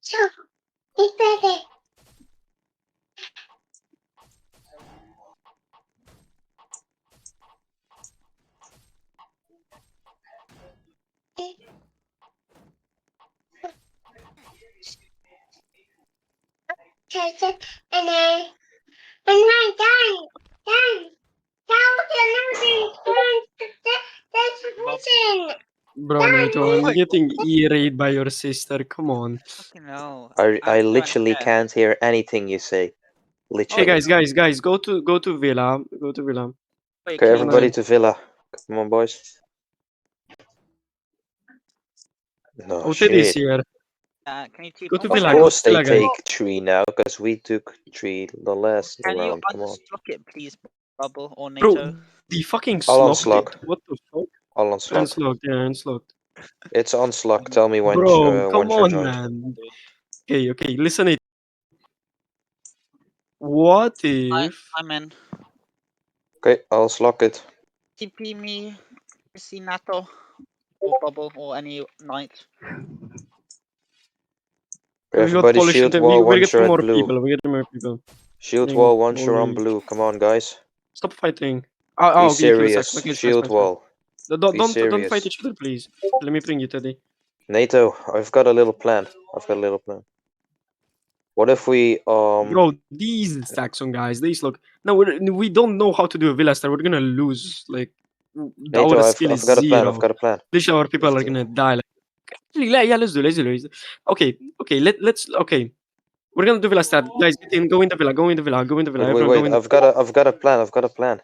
So, it's better. And then, done. Now that's written. Bro, Nato, I'm getting E-rayed by your sister. Come on. Fucking hell. I don't literally care. can't hear anything you say. Hey Literally. guys, go to villa. Go to villa. Wait, Okay, can you everybody Nice. to villa. Come on, boys. No Oh, Teddy's shit. here. can you Go to Of villa, course they guys. take 3 now, because we took 3 the last Can you round. Come on. unlock it, please, Bubble or Bro, NATO? the fucking I'll slocked it. unslug. What the fuck? I'll unslug. Unlocked, yeah, unlocked. It's unslug. Tell me when Bro, come once you're on, joined. man. Okay, listen it. What if... I'm in. Okay, I'll slug it. TP me, see NATO or Bubble or any knight. We got Everybody Polish shield and wall we're once you're getting at more blue. people. We're getting more people. Shield Getting wall once you're on volume. blue. Come on, guys. Stop fighting. Be Okay, kill serious. Sax. Okay, Shield wall. Don't fight serious. each other, please. Let me bring you, Teddy. NATO, I've got a little plan. What if we Bro, these Saxon guys, these look. No, we don't know how to do a Villa Star. We're gonna lose. Like, NATO, our skill is I've got a plan. zero. Literally, our people are gonna die. Like, yeah, let's do. Okay, okay. We're gonna do Villa Star. Guys, get in. Go in the Villa. Go in the Villa. Go in the Villa. Everyone, go Wait, in. I've got a plan.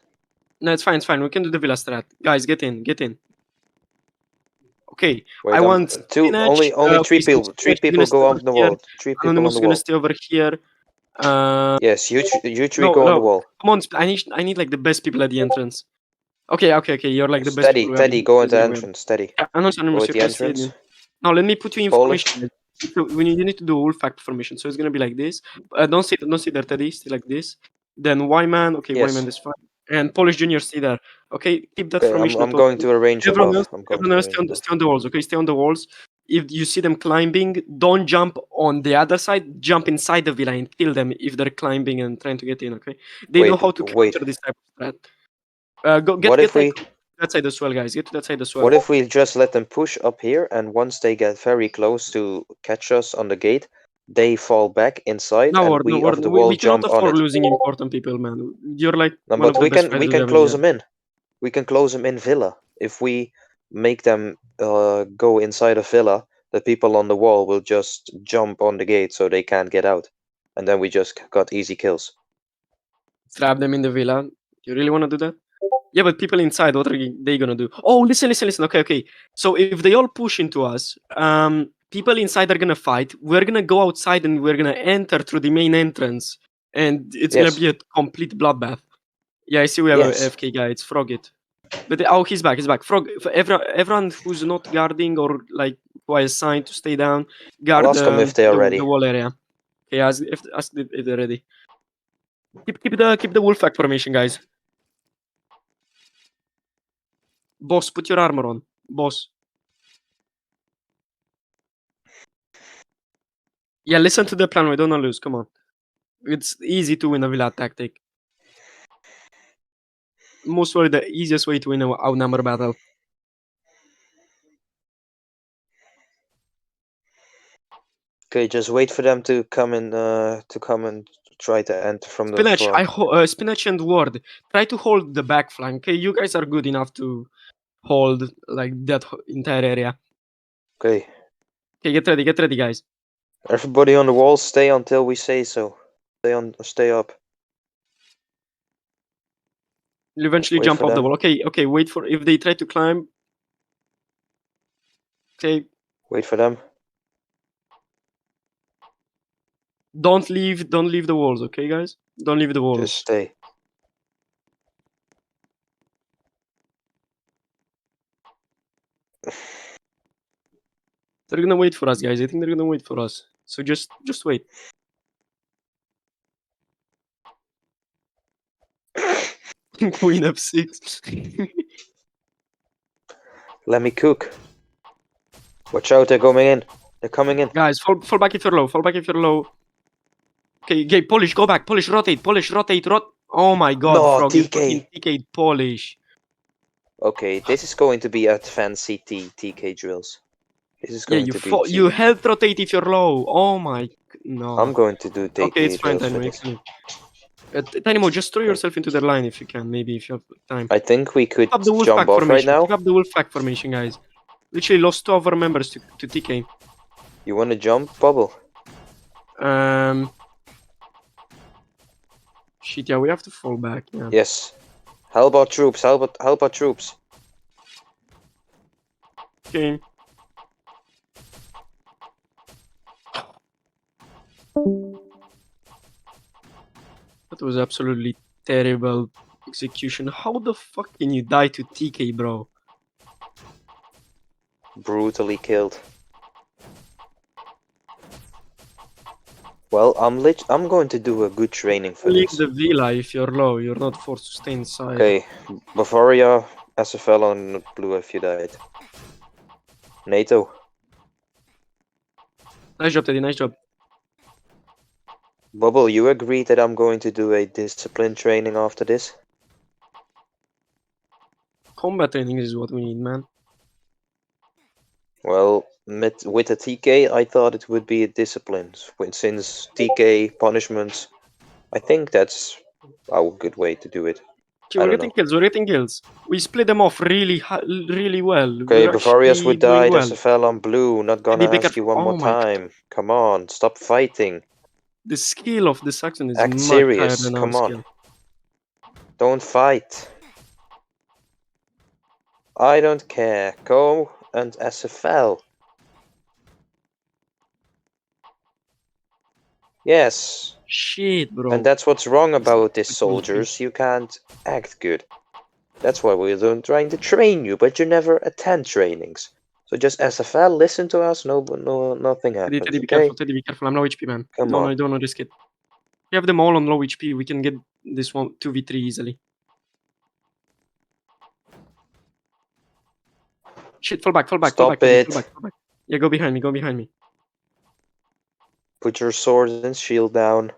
No, it's fine. We can do the Villa Strat. Guys, get in. Okay, Wait, I want only three so people. Three Spinach, you're gonna people stay go over on the here. wall. 3 people on Anonymous the is gonna wall. stay over here. Yes, you three No, go on the wall. come on, I need like the best people at the entrance. Okay. You're like the best Steady, people. We have Teddy, go into yeah, we have. entrance. Steady. Yeah, Anonymous, Go at you're the gonna stay entrance. in. Now let me put you in Polish. formation. So you need to do all fact formation. So it's gonna be like this. Don't sit there, Teddy. Stay like this. Then Y-man. Okay, Yes. Y-man is fine. And Polish Junior, stay there. Okay, keep that Okay, formation. I'm going to arrange Everyone above. else, stay on the walls. Okay, stay on the walls. If you see them climbing, don't jump on the other side. Jump inside the villa and kill them if they're climbing and trying to get in. Okay, they know how to counter this type of threat. Go get that side as well, guys. Get to that side as well. What if we just let them push up here, and once they get very close to catch us on the gate, they fall back inside, and we of the wall we cannot jump on afford it? losing important people, man. You're like No, one of but the best we fighters can ever close here. them in. We can close them in villa. If we make them go inside a villa, the people on the wall will just jump on the gate so they can't get out, and then we just got easy kills. Trap them in the villa. You really want to do that? Yeah, but people inside, what are they gonna do? Oh, listen. Okay. So if they all push into us, people inside are gonna fight. We're gonna go outside and we're gonna enter through the main entrance, and it's gonna be a complete bloodbath. Yeah, I see we have a FK guy. It's Frogit. But he's back. Frog. For everyone who's not guarding or like who is assigned to stay down, guard I'll ask them if they are ready. the wall area. Okay, ask if they're ready. Keep the wolf fact formation, guys. Boss, put your armor on. Boss. Yeah, listen to the plan. We don't want to lose. Come on. It's easy to win a villa tactic. Most probably the easiest way to win a outnumber battle. Okay, just wait for them to come and try to enter from the Spinach, front. Spinach and Ward, try to hold the back flank. Okay, you guys are good enough to hold like that entire area. Okay. Okay, get ready, guys. Everybody on the wall, stay until we say so. Stay up. You'll eventually jump off the wall. Okay, wait for if they try to climb. Okay. Wait for them. Don't leave the walls, okay, guys? Don't leave the walls. Just stay. They're gonna wait for us, guys. I think they're gonna wait for us. So just wait. Queen F6. Let me cook. Watch out, they're coming in. They're coming in. Guys, fall back if you're low. Fall back if you're low. Okay, Polish, go back. Polish, rotate. Polish, rotate. Oh my god, No, Frog, you TK. fucking TK'd Polish. Okay, this is going to be advanced TK drills. This is Yeah, going to be you health rotate if you're low. Oh my, no. I'm going to do TK Okay, it's fine, drills for Dynamo. this. Dynamo, just throw Okay. yourself into their line if you can, maybe if you have time. I think we could Keep up the wolf jump pack off right formation. now. Keep up the wolf pack formation, guys. Literally lost 2 of our members to TK. You want to jump, Bubble? Shit, yeah, we have to fall back. Yeah. Yes. Help our troops. Help our troops. Okay. That was absolutely terrible execution. How the fuck can you die to TK, bro? Brutally killed. Well, I'm going to do a good training for Leave this. the villa if you're low. You're not forced to stay inside. Okay, Bavaria, SFL on blue if you died. NATO. Nice job, Teddy. Nice job. Bubble, you agree that I'm going to do a discipline training after this? Combat training is what we need, man. Well, with a TK, I thought it would be a discipline. Since TK punishments, I think that's a good way to do it. Okay, I we're don't getting know. kills. We're getting kills. We split them off really well. Okay, We're Bavarias actually would doing die. well. SFL on blue. Not gonna Teddy, be ask careful. you one Oh more my god. time. Come on, stop fighting. The skill of the Saxon is Act much higher serious. than our Come on. skill. Don't fight. I don't care. Go and SFL. Yes. Shit, bro. And that's what's wrong about this, Fucking soldiers. You can't act good. That's why we're trying to train you, but you never attend trainings. So just SFL, listen to us, nothing happens, Teddy, be okay? careful. Teddy, be careful. I'm low HP, man. Come No, on. I don't want to risk it. We have them all on low HP. We can get this one 2v3 easily. Shit, fall back. Stop it. Fall back. Yeah, go behind me. Put your sword and shield down.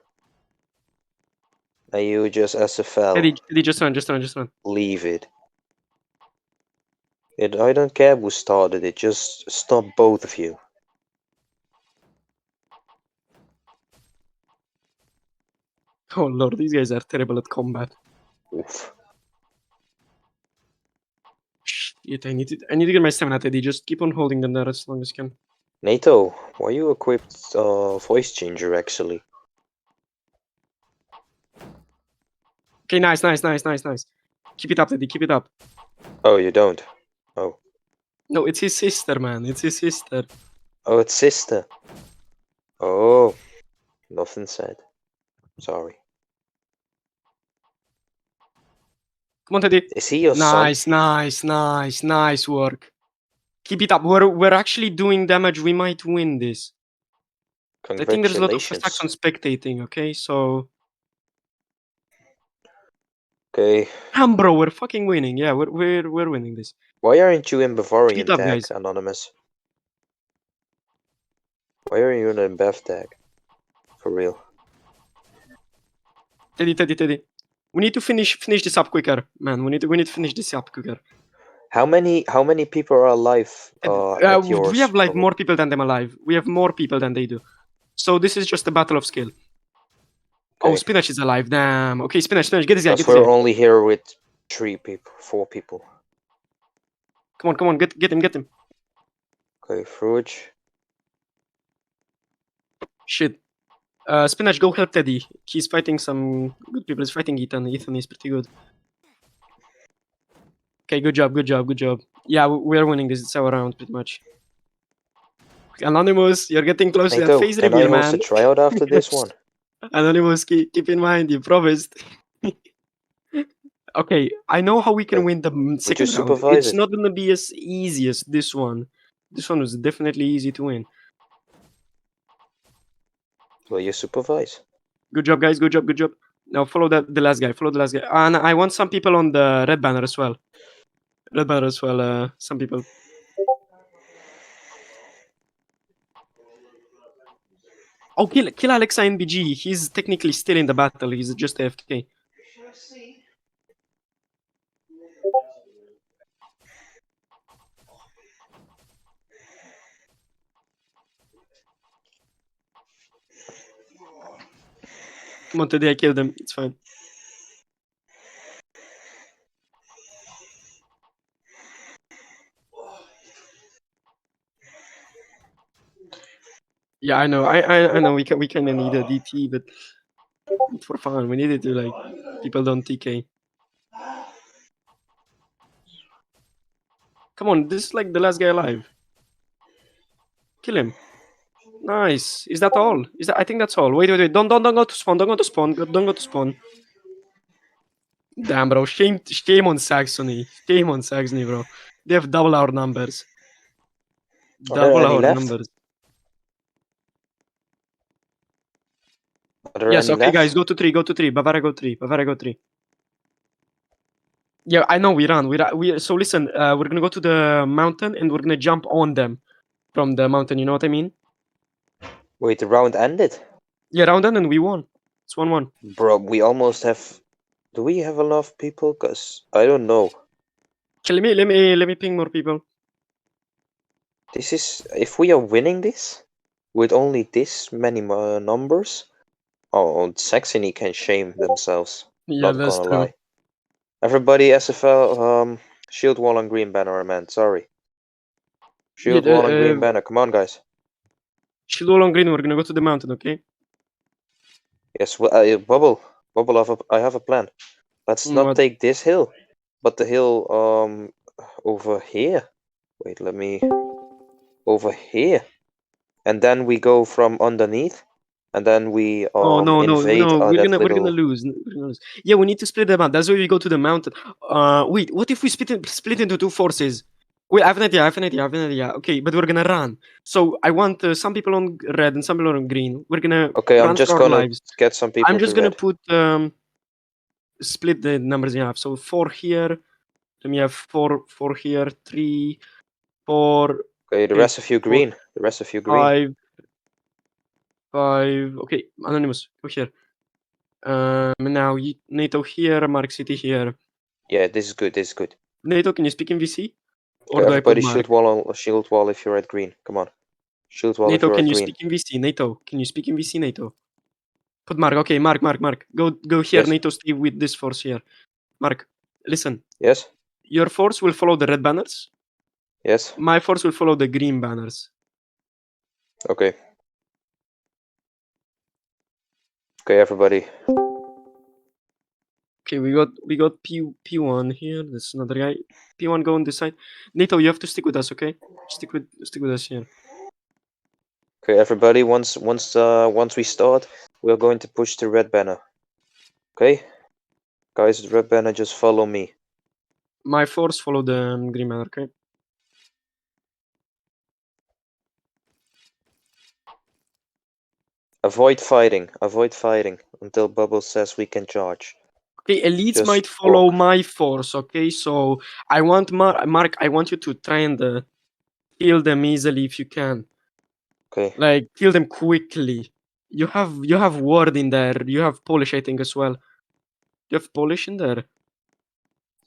And you just SFL. Teddy, just run. Leave it. I don't care who started it, just stop both of you. Oh lord, these guys are terrible at combat. Oof. Shit, I need to get my stamina, Teddy. Just keep on holding them there as long as you can. NATO, why you equipped voice changer actually? Okay, nice. Keep it up, Teddy, keep it up. Oh, you don't? Oh. No, it's his sister, man. It's his sister. Oh, it's sister. Oh. Nothing said. Sorry. Come on, Teddy. Is he your son? Nice work. Keep it up. We're actually doing damage. We might win this. I think there's a lot of attacks on spectating, okay? So... Okay. Damn, bro, we're fucking winning. Yeah, we're winning this. Why aren't you in Bavarian Keep it up, tag, guys. Anonymous? Why are you in a Bev tag? For real. Teddy. We need to finish this up quicker, man. We need to finish this up quicker. How many people are alive at yours? We have like more people than them alive. We have more people than they do. So this is just a battle of skill. Okay. Oh, Spinach is alive. Damn. Okay, Spinach, get this guy. Because we're only here with 4 people. Come on, get him. Okay, Fruge. Shit. Spinach, go help Teddy. He's fighting some good people. He's fighting Ethan. Ethan is pretty good. Okay, good job. Yeah, we're winning this. It's our round, pretty much. Anonymous, you're getting close to that NATO, phase can reveal, I host man. a tryout after this one? Anonymous, keep in mind, you promised. Okay, I know how we can Okay. win the second round. supervise It's it? not gonna be as easy as this one. This one was definitely easy to win. Will you supervise? Good job, guys. Good job. Now follow the last guy. And I want some people on the red banner as well. Some people. Oh, kill Alexa NBG. He's technically still in the battle. He's just AFK. Come on, today I killed him. It's fine. Yeah, I know. I know. We kind of need a DT, but for fun, we need it to like people don't TK. Come on, this is like the last guy alive. Kill him. Nice. Is that all? Is that? I think that's all. Wait. Don't go to spawn. Don't go to spawn. Don't go to spawn. Damn, bro. Shame on Saxony. Shame on Saxony, bro. They have double our numbers. Are there Double any our left? numbers. Are there Yes. any Okay, left? guys. Go to 3. Go to 3. Bavaria go 3. Bavaria go 3. Yeah, I know we run. So listen. We're gonna go to the mountain and we're gonna jump on them from the mountain. You know what I mean? Wait, the round ended? Yeah, round end and we won. It's 1-1. Bro, we almost have... Do we have enough people? Because I don't know. Okay, let me ping more people. This is... If we are winning this, with only this many numbers, oh, Saxony can shame themselves. Yeah, Not that's gonna true. lie. Everybody, SFL, shield wall and green banner, man. Sorry. Shield wall and green banner. Come on, guys. Shield wall on green. We're gonna go to the mountain, okay? Yes, well, Bubble, I have a plan. Let's not What? take this hill, but the hill over here. Wait, let me over here, and then we go from underneath, and then we Oh no, invade we're that gonna little. lose. We're gonna lose. Yeah, we need to split them up. That's why we go to the mountain. Wait, what if we split into two forces? Wait, I have an idea. Okay, but we're gonna run. So I want some people on red and some people on green. We're gonna Okay, I'm run just for our gonna lives. get some people I'm just to gonna red. put split the numbers in half. So 4 here. Let me have 4 here. 3, 4. Okay, the Okay, rest of you 4, green. The rest of you green. 5. Okay, Anonymous, go here. Now NATO here, Mark City here. Yeah, this is good. This is good. NATO, can you speak in VC? Or Okay, do I put everybody, Mark? shield wall if you're at green. Come on, shield wall if NATO, you're can at you green. speak in VC? NATO, can you speak in VC? NATO. Put Mark. Okay, Mark. Go here. Yes. NATO, stay with this force here. Mark, listen. Yes. Your force will follow the red banners. Yes. My force will follow the green banners. Okay. Okay, everybody. Okay, we got P1 here. There's another guy. P1 go on this side. NATO, you have to stick with us, okay? Stick with us here. Okay, everybody. Once we start, we're going to push the red banner. Okay, guys, the red banner. Just follow me. My force follow the green banner, okay? Avoid fighting. Avoid fighting until Bubble says we can charge. Okay, elites Just might follow walk. my force, okay? So I want Mark, I want you to try and kill them easily if you can. Okay. Like kill them quickly. You have word in there. You have Polish, I think, as well. You have Polish in there.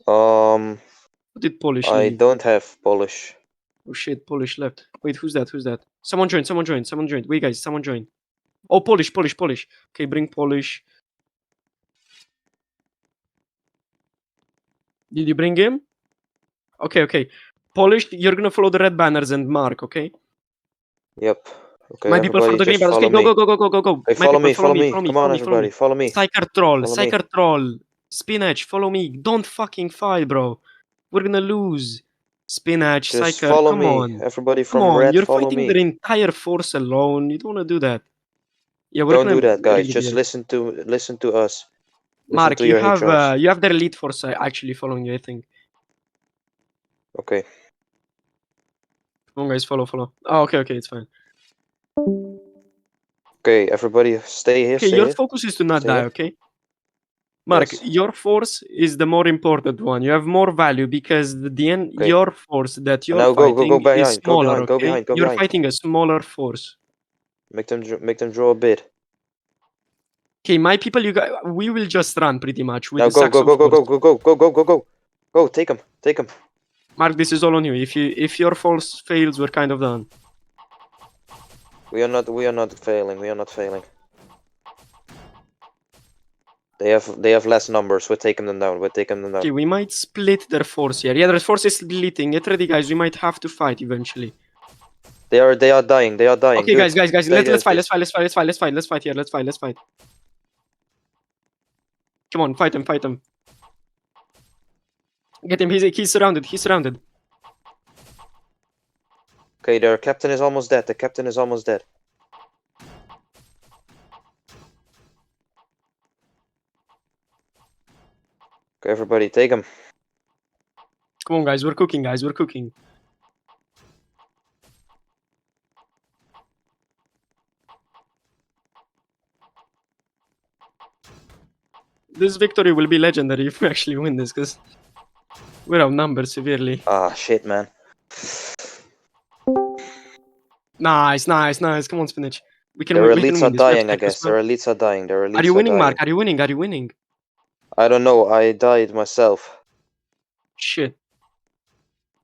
What did Polish I leave? don't have Polish. Oh shit, Polish left. Wait, who's that? Someone joined. Wait, guys, someone joined. Oh, Polish. Okay, bring Polish. Did you bring him? Okay. Polish, you're gonna follow the red banners and Mark, okay? Yep. Okay, My people for everybody, the green just banners. Okay, follow me. go. Okay, My follow people, me. follow me. Come on, everybody, follow me. Psyker troll. Spinach, follow me. Don't fucking fight, bro. We're gonna lose. Spinach, Just Psyker, follow come me. on. Everybody Come from on, red, you're follow fighting me. their entire force alone. You don't wanna do that. Yeah, we're Don't gonna do that, guys. really Just be- listen to us. Listen Mark, to your HRs. you have their elite force actually following you, I think. Okay. Come on, guys, follow. Oh, okay, it's fine. Okay, everybody, stay here. Okay, Stay your here. focus is to not Stay die, here. okay? Mark, Yes. your force is the more important one. You have more value because Okay. your force that you're Now fighting go is behind. smaller, Go okay? behind. You're fighting a smaller force. Make them draw a bit. Okay, my people, you guys, we will just run pretty much with Now the go, Saxon go, go, go, force. go, go, go, go, go, go, go! Take him, take him. Mark, this is all on you. If your force fails, we're kind of done. We are not failing. We are not failing. They have less numbers. We're taking them down. We're taking them down. Okay, we might split their force here. Yeah, their force is splitting. Get ready, guys. We might have to fight eventually. They are dying. They are dying. Okay, Good. guys. Stay Let's fight. as Let's fight. Let's fight here. Let's fight. Come on, fight him. Get him. He's surrounded. Okay, their captain is almost dead. The captain is almost dead. Okay, everybody, take him. Come on, guys. We're cooking. This victory will be legendary if we actually win this, because we're outnumbered severely. Ah, shit, man. Nice. Come on, Spinach. We can Their win elites are this. We have dying, I tech as guess. well. Their elites are dying. Their elites Are you winning, dying. Mark? Are you winning? I don't know. I died myself. Shit.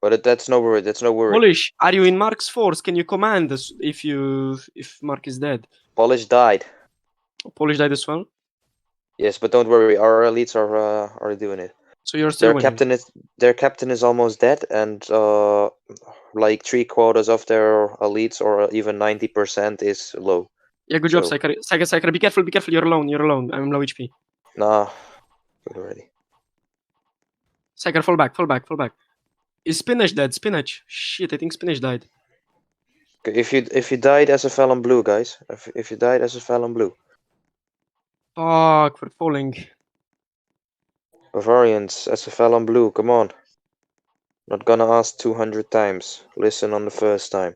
But that's no worry. That's no worry. Polish, are you in Mark's force? Can you command us if Mark is dead? Polish died. Polish died as well? Yes, but don't worry. Our elites are doing it. So you're still Their winning. captain is almost dead, and like 3/4 of their elites, or even 90%, is low. Yeah, good job, So- Psyker. Be careful. You're alone. I'm low HP. Nah, good already. Psyker, fall back. Is Spinach dead? Spinach. Shit, I think Spinach died. Okay, if you died as a felon blue, guys. If you died as a felon blue, Fuck, we're falling. Bavarians as a felon blue. Come on. Not gonna ask 200 times. Listen on the first time.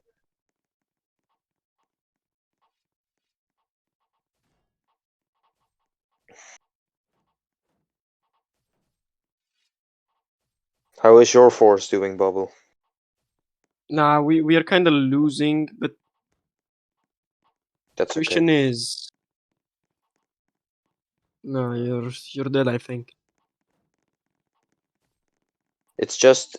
How is your force doing, Bubble? Nah, we are kind of losing, but That's okay. question is... No, you're dead, I think. It's just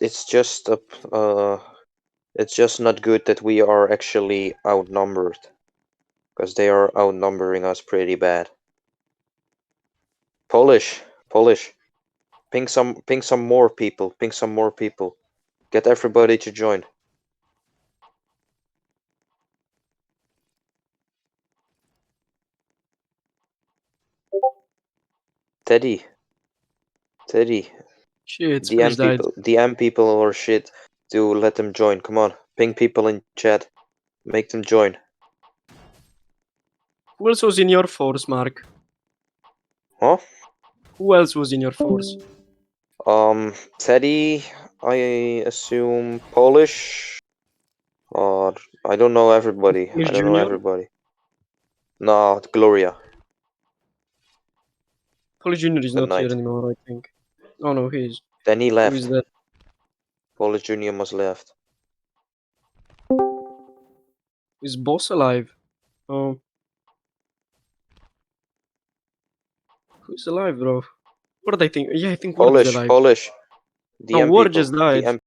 not good that we are actually outnumbered, because they are outnumbering us pretty bad. Polish, ping some more people. Get everybody to join. Teddy, Shit, Spinach died. DM people or shit, to let them join. Come on, ping people in chat, make them join. Who else was in your force, Mark? Huh? Who else was in your force? Teddy, I assume Polish. I don't know everybody. Polish I don't know Junior? everybody. No, Gloria. Polish Junior is Good not here night. anymore, I think. Oh no, he is. Then he Who left. is that? Polish Junior must left. Is Boss alive? Oh. Who's alive, bro? What did I think? Yeah, I think Ward is alive. Polish. No, DM Ward people. just died. DM